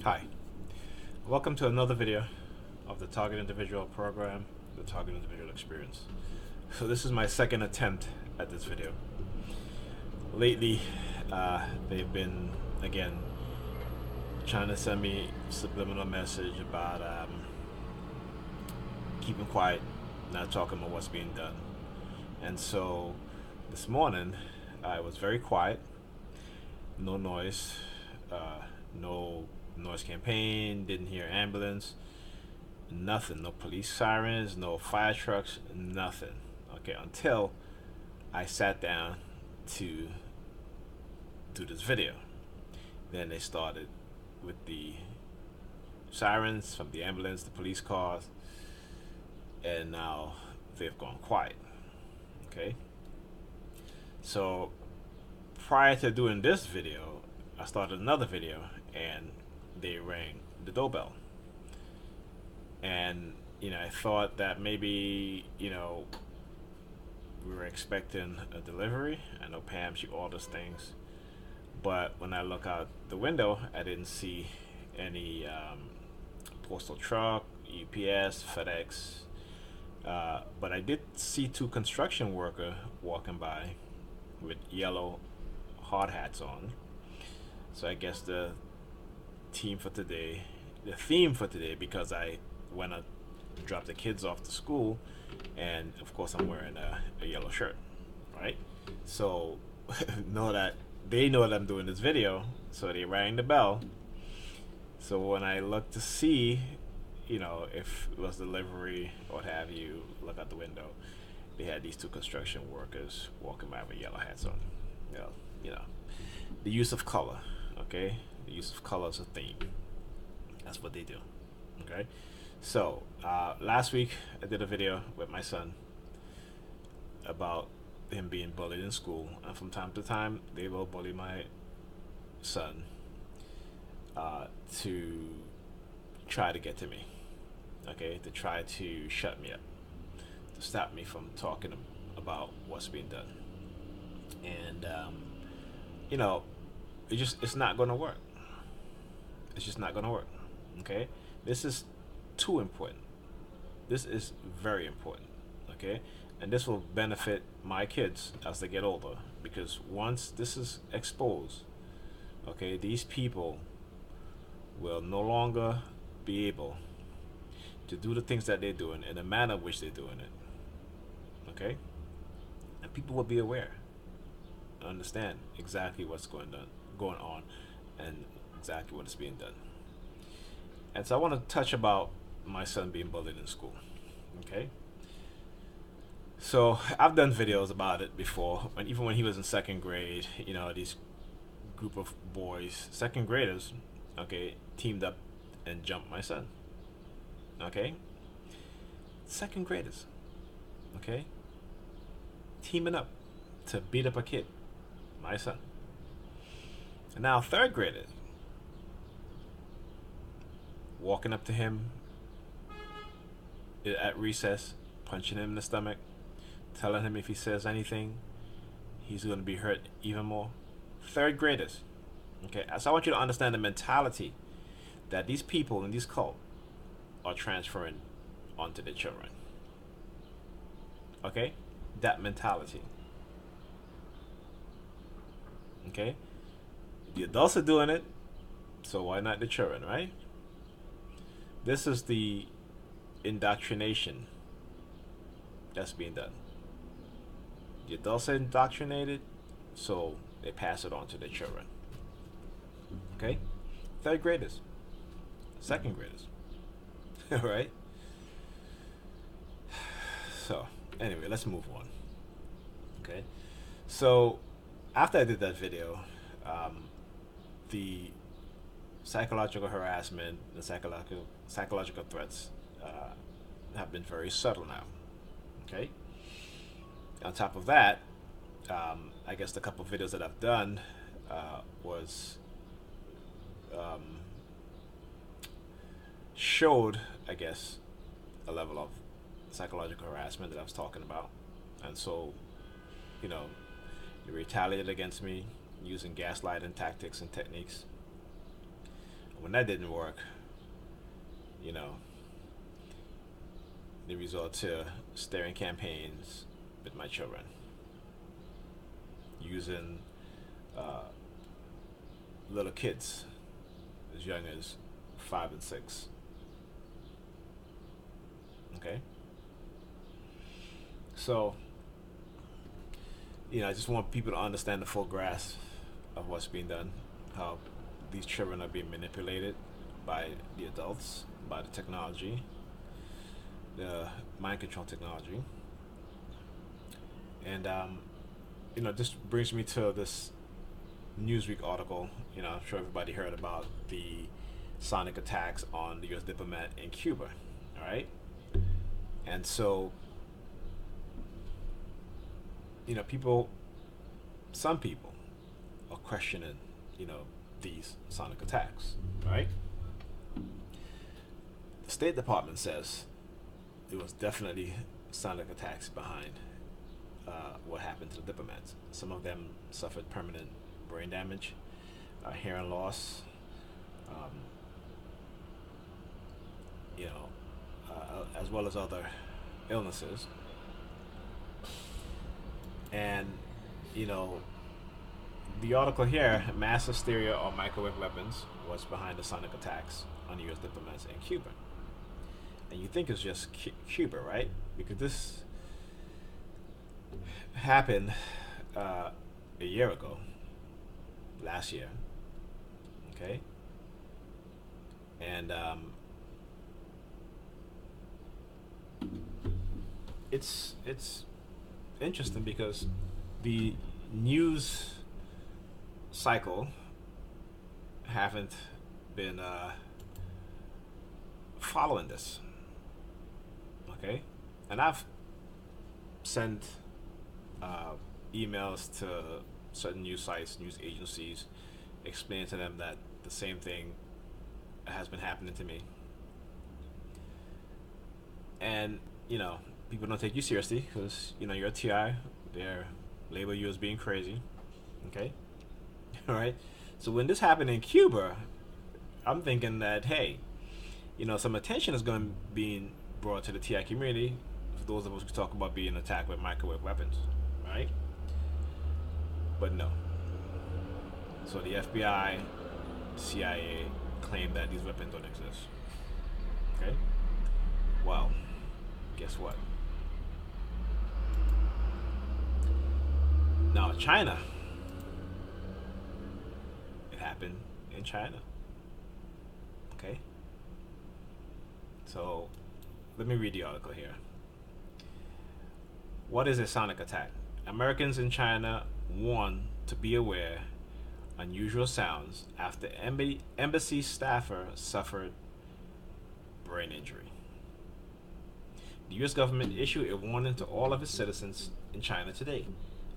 Hi, welcome to another video of the Target Individual program, the Target Individual Experience. So this is my second attempt at this video. Lately, they've been, again, trying to send me subliminal message about keeping quiet, not talking about what's being done. And so this morning, I was very quiet, no noise, no noise campaign, didn't hear ambulance, nothing, no police sirens, no fire trucks, nothing. Okay, until I sat down to do this video. Then they started with the sirens from the ambulance, the police cars, and now they've gone quiet. Okay, so prior to doing this video, I started another video and they rang the doorbell. And, I thought that maybe, we were expecting a delivery. I know Pam, she orders things. But when I look out the window, I didn't see any postal truck, UPS, FedEx. But I did see two construction workers walking by with yellow hard hats on. So I guess the theme for today, because I went to drop the kids off to school, and of course I'm wearing a yellow shirt, right? So know that they know that I'm doing this video, so they rang the bell. So when I look to see, if it was delivery or what have you, look out the window, they had these two construction workers walking by with yellow hats on. The use of color, okay? The use of color is a theme. That's what they do, okay? So last week I did a video with my son about him being bullied in school, and from time to time they will bully my son to try to get to me, okay? To try to shut me up, to stop me from talking about what's being done. And it's not gonna work. It's just not gonna work. Okay? This is too important. This is very important. Okay? And this will benefit my kids as they get older, because once this is exposed, okay, these people will no longer be able to do the things that they're doing in the manner in which they're doing it. Okay? And people will be aware, understand exactly what's going on, and exactly what is being done. And so I want to touch about my son being bullied in school. Okay. So I've done videos about it before, even when he was in second grade. These group of boys, second graders, okay, teamed up and jumped my son. Okay. Second graders, okay, teaming up to beat up a kid, my son. And now third graders walking up to him at recess, punching him in the stomach, telling him if he says anything, he's going to be hurt even more. Third graders. Okay, so I want you to understand the mentality that these people in this cult are transferring onto the children. Okay, that mentality. Okay, the adults are doing it, so why not the children, right? This is the indoctrination that's being done. The adults are indoctrinated, so they pass it on to their children. Okay? Third graders, second graders. All right? So, anyway, let's move on. Okay? So, after I did that video, the psychological harassment, the psychological threats have been very subtle now. Okay. On top of that, I guess the couple of videos that I've done was showed, I guess, a level of psychological harassment that I was talking about, and so, they retaliated against me using gaslighting tactics and techniques. When that didn't work, you know, they resort to staring campaigns with my children, using uh, little kids as young as 5 and 6. Okay, so I just want people to understand the full grasp of what's being done, how these children are being manipulated by the adults, by the technology, the mind control technology, and this brings me to this Newsweek article. I'm sure everybody heard about the sonic attacks on the U.S. diplomat in Cuba. All right, and so people, some people are questioning, these sonic attacks. Right? The State Department says it was definitely sonic attacks behind what happened to the diplomats. Some of them suffered permanent brain damage, hearing loss, um, as well as other illnesses. And, you know, the article here, mass hysteria or microwave weapons, was behind the sonic attacks on U.S. diplomats in Cuba. And you think it's just Cuba, right? Because this happened a year ago, last year. Okay? And it's interesting because the news cycle haven't been following this. Okay, and I've sent emails to certain news sites, news agencies, explaining to them that the same thing has been happening to me. And people don't take you seriously because you're a TI. They label you as being crazy. Okay, all right. So when this happened in Cuba, I'm thinking that hey, some attention is going to be brought to the TI community for those of us who talk about being attacked with microwave weapons, right? But no. So the FBI, CIA claim that these weapons don't exist. Okay. Well, guess what? Now China. It happened in China. Okay. So let me read the article here. What is a sonic attack? Americans in China warn to be aware unusual sounds after embassy staffer suffered brain injury. The U.S. government issued a warning to all of its citizens in China today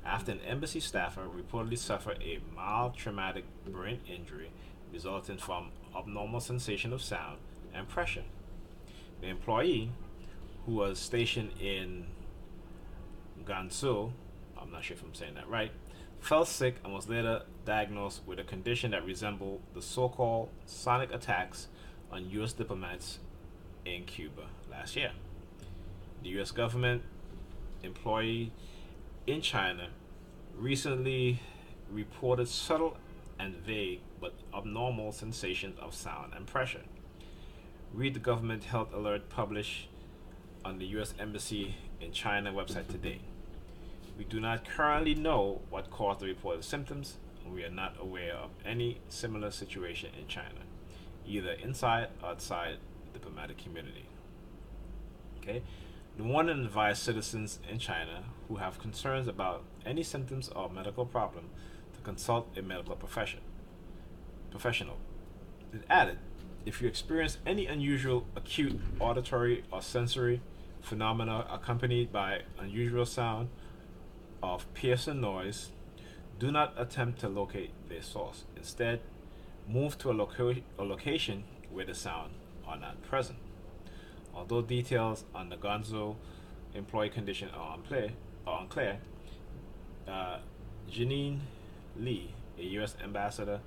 after an embassy staffer reportedly suffered a mild traumatic brain injury resulting from abnormal sensation of sound and pressure. The employee, who was stationed in Gansu, I'm not sure if I'm saying that right, fell sick and was later diagnosed with a condition that resembled the so-called sonic attacks on U.S. diplomats in Cuba last year. The U.S. government employee in China recently reported subtle and vague but abnormal sensations of sound and pressure. Read the government health alert published on the U.S. Embassy in China website today. We do not currently know what caused the reported symptoms, and we are not aware of any similar situation in China, either inside or outside the diplomatic community. Okay? The warning advised citizens in China who have concerns about any symptoms or medical problem to consult a medical professional. It added, if you experience any unusual acute auditory or sensory phenomena accompanied by unusual sound of piercing noise, do not attempt to locate their source. Instead, move to a location where the sound are not present. Although details on the Gonzo employee condition are unclear, Janine Lee, a U.S. ambassador,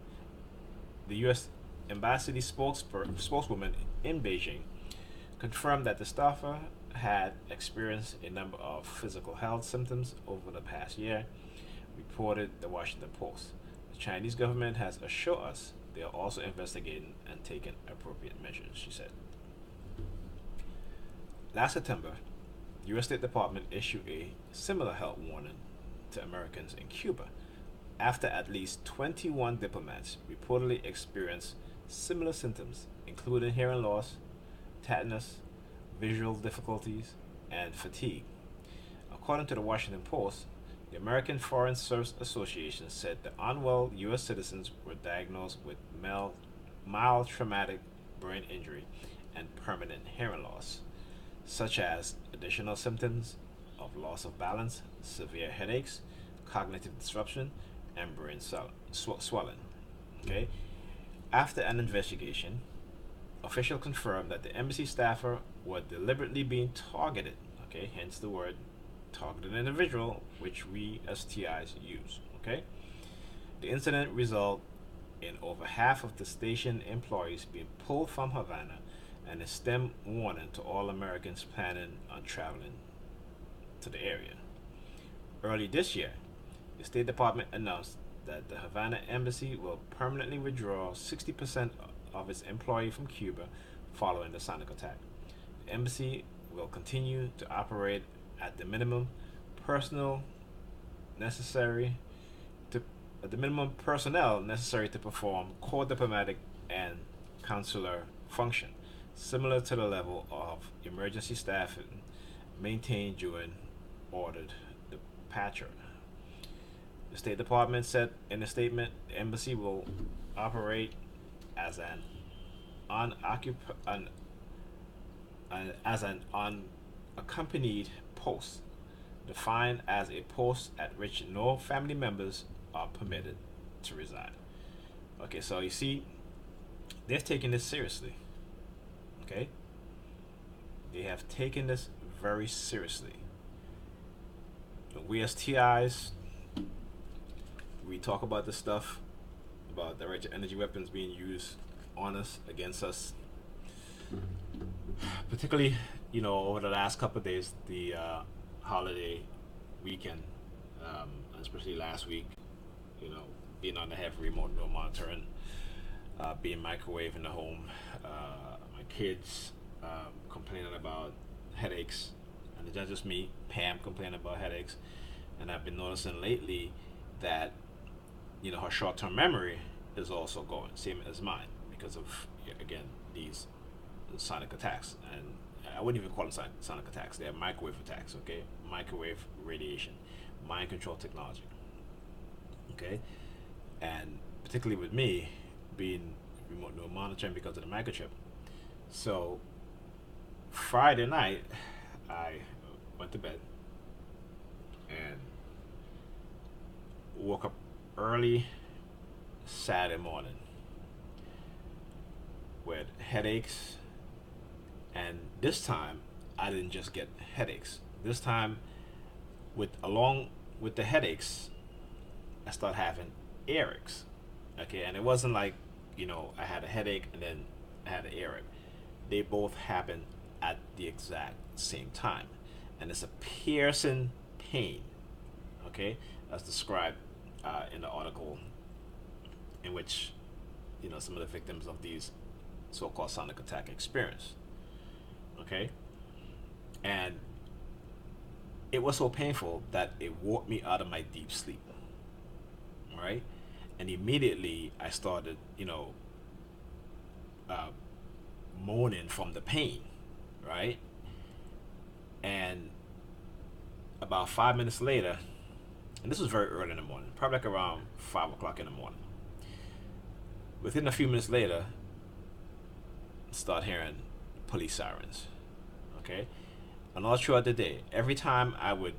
the U.S. embassy spokeswoman in Beijing confirmed that the staffer had experienced a number of physical health symptoms over the past year, reported the Washington Post. The Chinese government has assured us they are also investigating and taking appropriate measures, she said. Last September, the U.S. State Department issued a similar health warning to Americans in Cuba after at least 21 diplomats reportedly experienced similar symptoms, including hearing loss, tetanus, visual difficulties, and fatigue. According to the Washington Post, the American Foreign Service Association said the unwell U.S. citizens were diagnosed with mild traumatic brain injury and permanent hearing loss, such as additional symptoms of loss of balance, severe headaches, cognitive disruption, and brain swelling. Okay? After an investigation, officials confirmed that the embassy staffer were deliberately being targeted. Okay, hence the word targeted individual, which we as TIs use. Okay, the incident resulted in over half of the station employees being pulled from Havana, and a STEM warning to all Americans planning on traveling to the area. Early this year, the State Department announced that the Havana embassy will permanently withdraw 60% of its employees from Cuba following the sonic attack. The embassy will continue to operate at the minimum personnel necessary to perform core diplomatic and consular function, similar to the level of emergency staffing maintained during ordered departure. The State Department said in a statement the embassy will operate as an unaccompanied post, defined as a post at which no family members are permitted to reside. Okay, so you see, they're taking this seriously. Okay, they have taken this very seriously. We as TIs, we talk about this stuff about direct energy weapons being used on us, against us. Particularly, over the last couple of days, the holiday weekend, especially last week, being on the heavy remote monitoring, being microwave in the home, my kids complaining about headaches, and it's not just me, Pam complaining about headaches, and I've been noticing lately that her short-term memory is also going, same as mine, because of, again, these sonic attacks. And I wouldn't even call them sonic attacks, they're microwave attacks. Okay, microwave radiation, mind control technology. Okay, and particularly with me being remote neural monitoring because of the microchip. So Friday night I went to bed and woke up early Saturday morning with headaches, and this time I didn't just get headaches. This time, along with the headaches, I started having earaches. Okay, and it wasn't like I had a headache and then I had an earache. They both happened at the exact same time, and it's a piercing pain. Okay, as described in the article in which some of the victims of these so-called sonic attack experienced. Okay, and it was so painful that it woke me out of my deep sleep. Right, and immediately I started moaning from the pain. Right, and about 5 minutes later, and this was very early in the morning, probably like around 5 o'clock in the morning. Within a few minutes later, start hearing police sirens. Okay, and all throughout the day, every time I would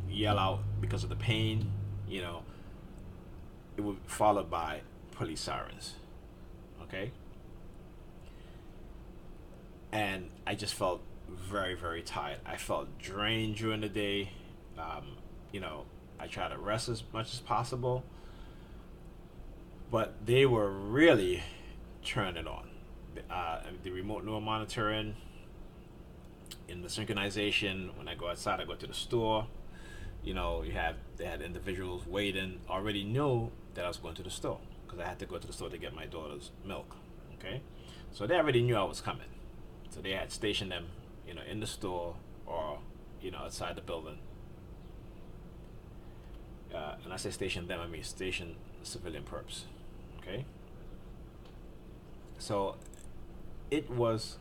yell out because of the pain, it would be followed by police sirens. Okay, and I just felt very, very tired. I felt drained during the day. I try to rest as much as possible, but they were really turning it on. The remote neural monitoring, in the synchronization. When I go outside, I go to the store. They had individuals waiting. Already knew that I was going to the store because I had to go to the store to get my daughter's milk. Okay, so they already knew I was coming. So they had stationed them, in the store or outside the building. And I say station them, I mean station civilian perps. Okay, so it was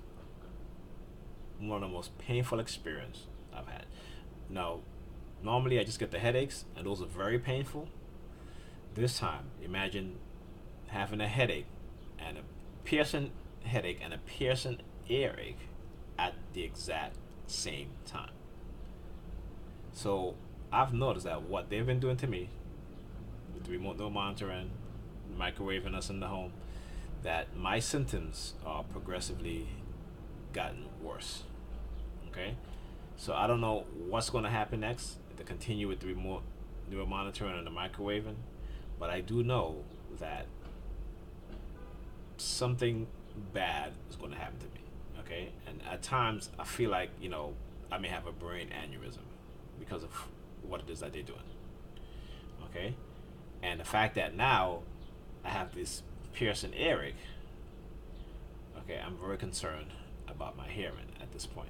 one of the most painful experience I've had. Now, normally I just get the headaches, and those are very painful. This time, imagine having a headache and a piercing headache and a piercing earache at the exact same time. So I've noticed that what they've been doing to me with the remote no monitoring, microwaving us in the home, that my symptoms are progressively gotten worse. Okay, so I don't know what's going to happen next to continue with the remote neural monitoring and the microwaving, but I do know that something bad is going to happen to me. Okay, and at times I feel like I may have a brain aneurysm because of what it is that they're doing. Okay, and the fact that now I have this piercing earache. Okay, I'm very concerned about my hearing at this point.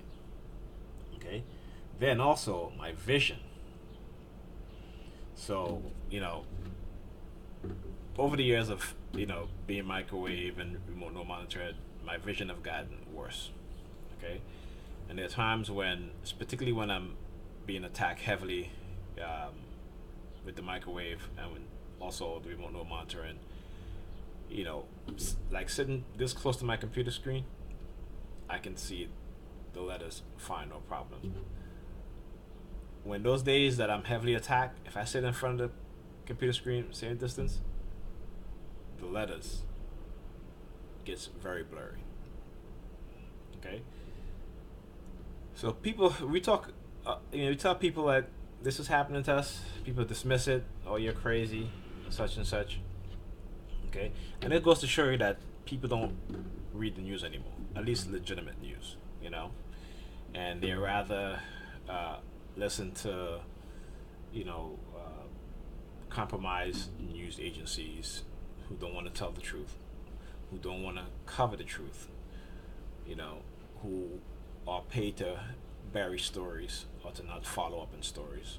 Okay, then also my vision. So over the years of being microwave and remote no monitored, my vision have gotten worse. Okay, and there are times when, particularly when I'm being attacked heavily with the microwave and when also the remote no monitoring, like sitting this close to my computer screen, I can see the letters fine, no problem. When those days that I'm heavily attacked, if I sit in front of the computer screen, same distance, the letters gets very blurry. Okay. So we tell people that this is happening to us. People dismiss it. Oh, you're crazy, such and such. Okay, and it goes to show you that people don't read the news anymore, at least legitimate news, and they rather listen to, compromised news agencies who don't want to tell the truth, who don't want to cover the truth, who are paid to bury stories or to not follow up in stories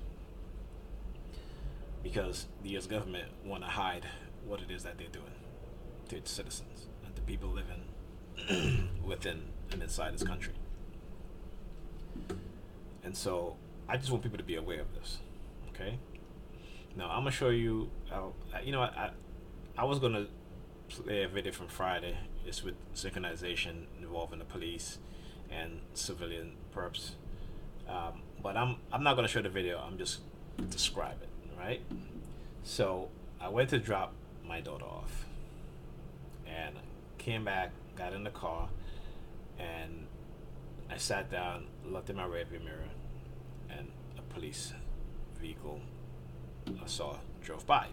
because the U.S. government want to hide what it is that they're doing to its citizens and the people living within and inside this country. And so I just want people to be aware of this. Okay. Now I'm gonna show you. I was gonna play a video from Friday. It's with synchronization involving the police and civilian perps. But I'm not gonna show the video. I'm just describe it. Right. So I went to drop my daughter off, and came back, got in the car, and I sat down, looked in my rearview mirror, and a police vehicle I saw drove by.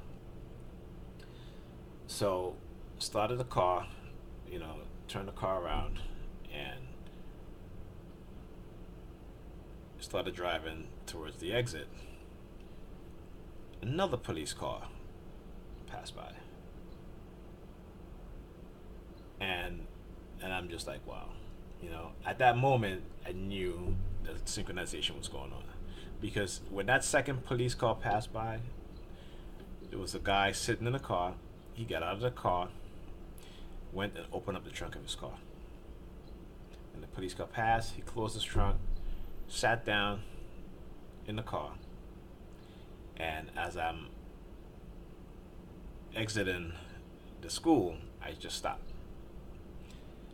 So started the car, turned the car around, and started driving towards the exit. Another police car passed by, and I'm just like, wow. At that moment, I knew the synchronization was going on, because when that second police car passed by, there was a guy sitting in the car. He got out of the car, went and opened up the trunk of his car. And the police car passed. He closed his trunk, sat down in the car, and as I'm exiting the school, I just stopped.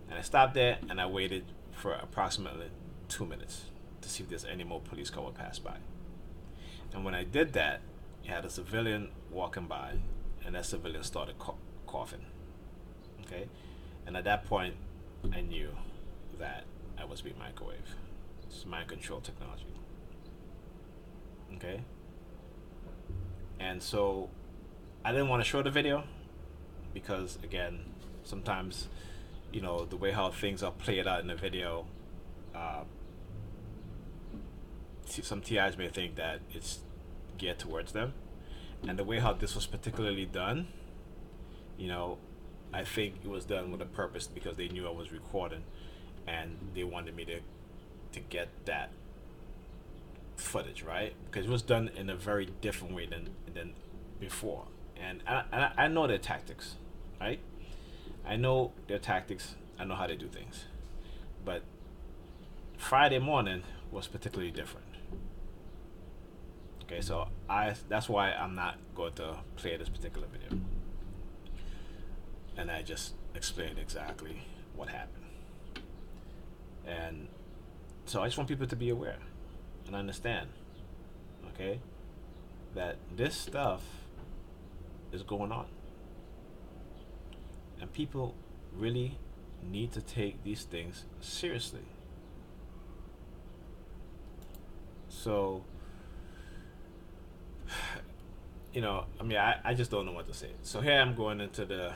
And I stopped there and I waited for approximately 2 minutes to see if there's any more police car would pass by. And when I did that, you had a civilian walking by, and that civilian started coughing. Okay? And at that point, I knew that I was being microwaved. It's mind control technology. Okay? And so I didn't want to show the video, because again, sometimes, the way how things are played out in the video, uh, some TIs may think that it's geared towards them, and the way how this was particularly done, you know, I think it was done with a purpose because they knew I was recording, and they wanted me to get that footage, right? Because it was done in a very different way than before, and I know their tactics, right? I know their tactics. I know how they do things, but Friday morning was particularly different. Okay, so that's why I'm not going to play this particular video, and I just explained exactly what happened. And so I just want people to be aware and understand, okay, that this stuff is going on, and people really need to take these things seriously. So, I just don't know what to say. So here I'm going into the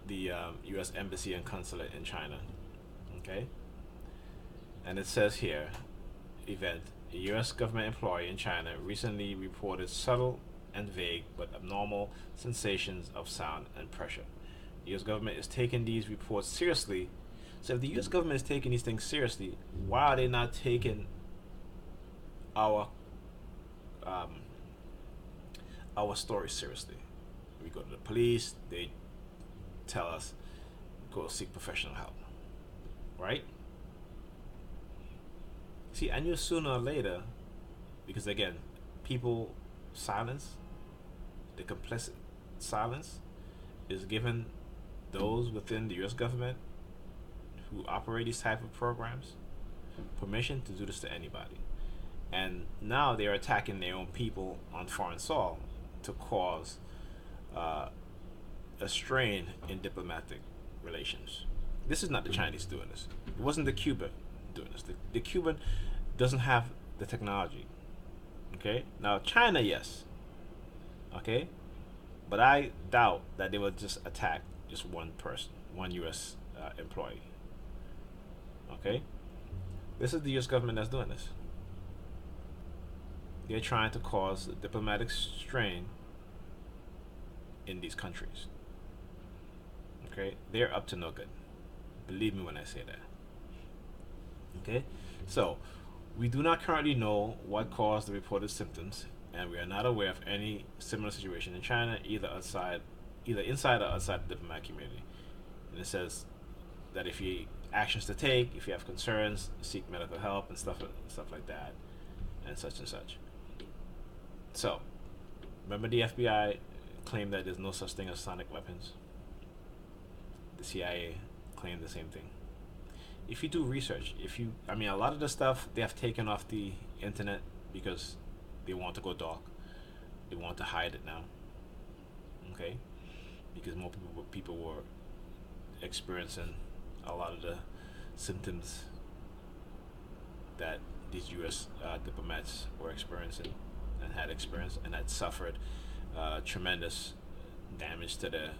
U.S. Embassy and Consulate in China, okay? And it says here, event, a U.S. government employee in China recently reported subtle and vague but abnormal sensations of sound and pressure. The U.S. government is taking these reports seriously. So if the U.S. government is taking these things seriously, why are they not taking our story seriously? We go to the police, they tell us go seek professional help, right? See, I knew sooner or later, because again, people silence, the complicit silence is given those within the U.S. government who operate these type of programs permission to do this to anybody. And now they're attacking their own people on foreign soil to cause a strain in diplomatic relations. This is not the Chinese doing this. It wasn't the Cuban doing this. The Cuban doesn't have the technology. Okay? Now, China, yes. Okay? But I doubt that they would just attack just one person, one U.S. Employee. Okay? This is the U.S. government that's doing this. They're trying to cause a diplomatic strain in these countries. Okay? They're up to no good. Believe me when I say that. Okay? So, we do not currently know what caused the reported symptoms, and we are not aware of any similar situation in China, either inside or outside the diplomatic community. And it says that if you actions to take, if you have concerns, seek medical help and stuff like that, and such and such. So, remember the FBI claimed that there's no such thing as sonic weapons. The CIA claimed the same thing. If you do research, a lot of the stuff they have taken off the internet because they want to go dark. They want to hide it now. Okay? Because more people were experiencing a lot of the symptoms that these U.S. Diplomats were experiencing and had experienced and had suffered tremendous damage to their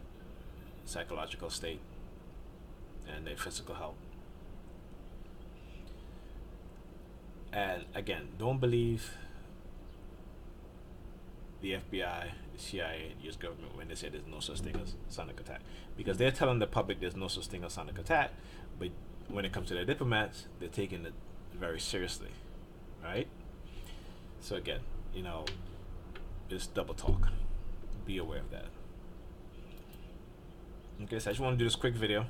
psychological state and their physical health. And again, don't believe the FBI, the CIA, the U.S. government when they say there's no such thing as sonic attack, because they're telling the public there's no such thing as sonic attack, but when it comes to their diplomats, they're taking it very seriously, right? So again, it's double talk. Be aware of that. Okay, so I just want to do this quick video.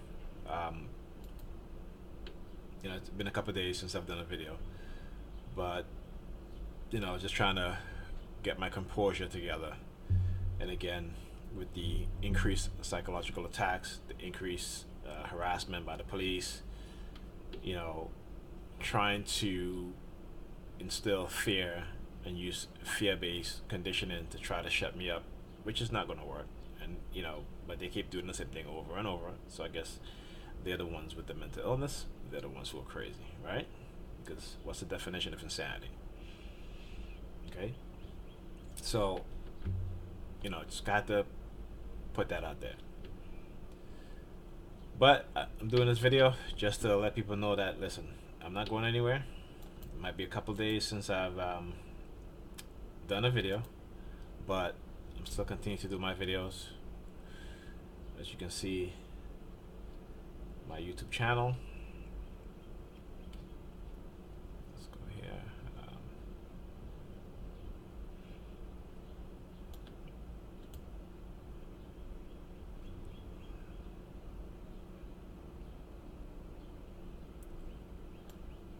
It's been a couple of days since I've done a video, but just trying to get my composure together. And again, with the increased psychological attacks, the increased harassment by the police, trying to instill fear and use fear-based conditioning to try to shut me up, which is not going to work. And but they keep doing the same thing over and over. So I guess they're the ones with the mental illness. They're the ones who are crazy, right? Because what's the definition of insanity? Okay. So, just got to put that out there. But I'm doing this video just to let people know that, listen, I'm not going anywhere. It might be a couple days since I've done a video, but I'm still continuing to do my videos. As you can see, my YouTube channel. Let's go here. I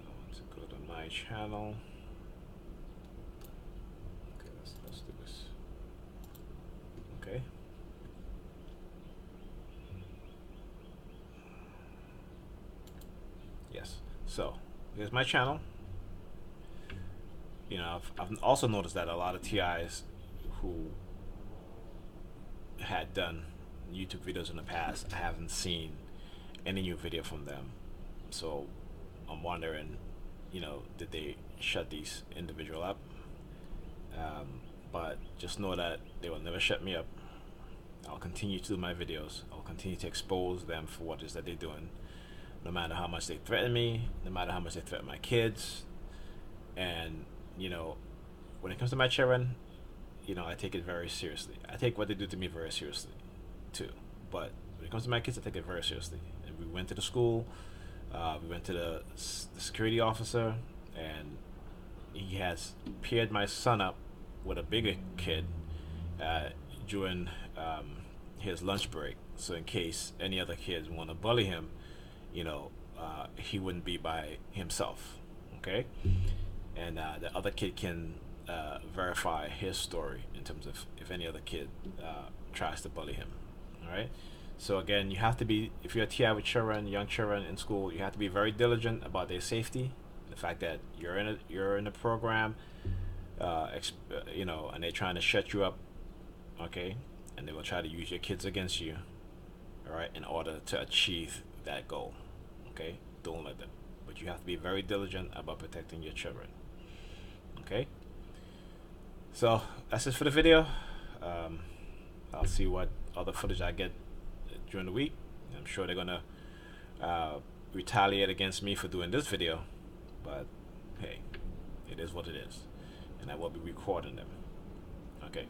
want to go to my channel. Okay, let's do this. Okay. Yes. So here's my channel. You know, I've also noticed that a lot of TIs who had done YouTube videos in the past, I haven't seen any new video from them. So I'm wondering, you know, did they shut these individual up? But just know that they will never shut me up. I'll continue to do my videos. I'll continue to expose them for what it is that they're doing, no matter how much they threaten me, no matter how much they threaten my kids. And you know, when it comes to my children, you know, I take it very seriously. I take what they do to me very seriously too. But when it comes to my kids, I take it very seriously. And we went to the school, we went to the security officer, and he has paired my son up with a bigger kid during his lunch break. So in case any other kids want to bully him, you know, he wouldn't be by himself. Okay. And the other kid can verify his story in terms of if any other kid tries to bully him. All right. So again, you have to be, if you're a TI with children, young children in school, you have to be very diligent about their safety. The fact that you're in a program, you know, and they're trying to shut you up, okay, and they will try to use your kids against you, all right, in order to achieve that goal. Okay, don't let them. But you have to be very diligent about protecting your children. Okay. So that's it for the video. I'll see what other footage I get during the week. I'm sure they're gonna retaliate against me for doing this video, but hey, it is what it is, and I will be recording them. Okay.